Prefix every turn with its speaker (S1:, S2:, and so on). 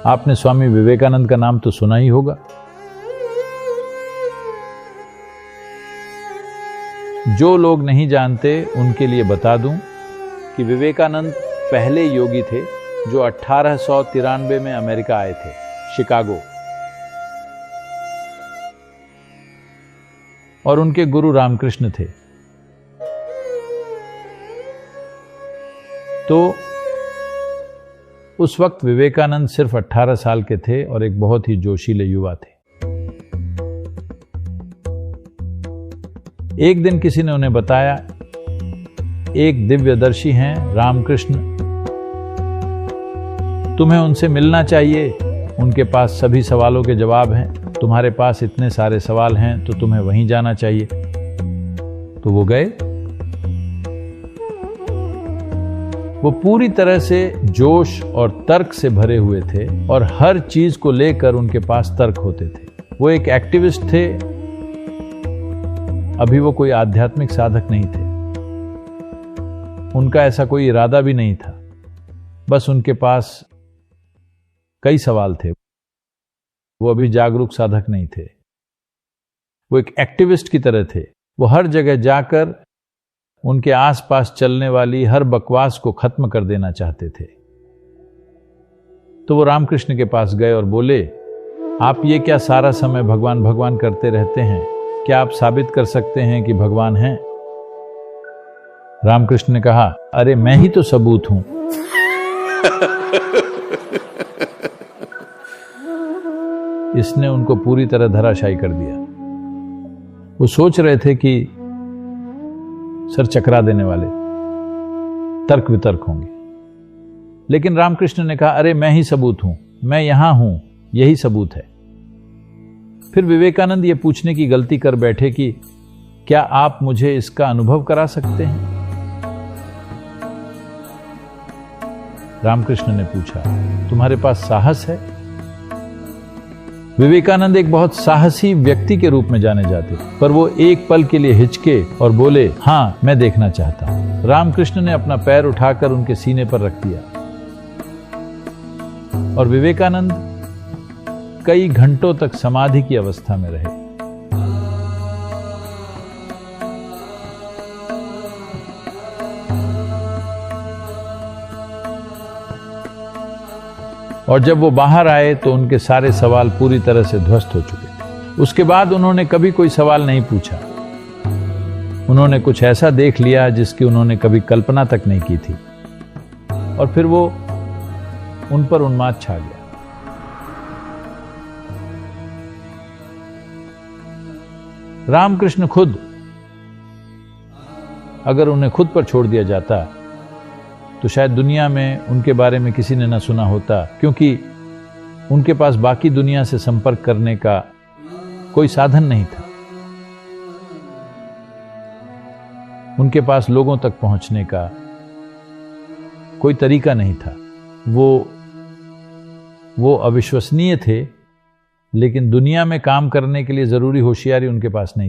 S1: आपने स्वामी विवेकानंद का नाम तो सुना ही होगा। जो लोग नहीं जानते उनके लिए बता दूं कि विवेकानंद पहले योगी थे जो 1893 में अमेरिका आए थे, शिकागो, और उनके गुरु रामकृष्ण थे। तो उस वक्त विवेकानंद सिर्फ 18 साल के थे और एक बहुत ही जोशीले युवा थे। एक दिन किसी ने उन्हें बताया, एक दिव्यदर्शी हैं रामकृष्ण, तुम्हें उनसे मिलना चाहिए, उनके पास सभी सवालों के जवाब हैं, तुम्हारे पास इतने सारे सवाल हैं तो तुम्हें वहीं जाना चाहिए। तो वो गए। वो पूरी तरह से जोश और तर्क से भरे हुए थे और हर चीज को लेकर उनके पास तर्क होते थे। वो एक एक्टिविस्ट थे, अभी वो कोई आध्यात्मिक साधक नहीं थे। उनका ऐसा कोई इरादा भी नहीं था, बस उनके पास कई सवाल थे। वो अभी जागरूक साधक नहीं थे, वो एक एक्टिविस्ट की तरह थे। वो हर जगह जाकर उनके आसपास चलने वाली हर बकवास को खत्म कर देना चाहते थे। तो वो रामकृष्ण के पास गए और बोले, आप ये क्या सारा समय भगवान भगवान करते रहते हैं, क्या आप साबित कर सकते हैं कि भगवान हैं? रामकृष्ण ने कहा, अरे मैं ही तो सबूत हूं। इसने उनको पूरी तरह धराशायी कर दिया। वो सोच रहे थे कि सर चकरा देने वाले तर्क वितर्क होंगे, लेकिन रामकृष्ण ने कहा, अरे मैं ही सबूत हूं, मैं यहां हूं, यही सबूत है। फिर विवेकानंद ये पूछने की गलती कर बैठे कि क्या आप मुझे इसका अनुभव करा सकते हैं? रामकृष्ण ने पूछा, तुम्हारे पास साहस है? विवेकानंद एक बहुत साहसी व्यक्ति के रूप में जाने जाते, पर वो एक पल के लिए हिचके और बोले, हां मैं देखना चाहता हूं। रामकृष्ण ने अपना पैर उठाकर उनके सीने पर रख दिया और विवेकानंद कई घंटों तक समाधि की अवस्था में रहे। और जब वो बाहर आए तो उनके सारे सवाल पूरी तरह से ध्वस्त हो चुके थे। उसके बाद उन्होंने कभी कोई सवाल नहीं पूछा। उन्होंने कुछ ऐसा देख लिया जिसकी उन्होंने कभी कल्पना तक नहीं की थी, और फिर वो उन पर उन्माद छा गया। रामकृष्ण खुद, अगर उन्हें खुद पर छोड़ दिया जाता तो शायद दुनिया में उनके बारे में किसी ने न सुना होता, क्योंकि उनके पास बाकी दुनिया से संपर्क करने का कोई साधन नहीं था। उनके पास लोगों तक पहुंचने का कोई तरीका नहीं था। वो अविश्वसनीय थे, लेकिन दुनिया में काम करने के लिए जरूरी होशियारी उनके पास नहीं थी।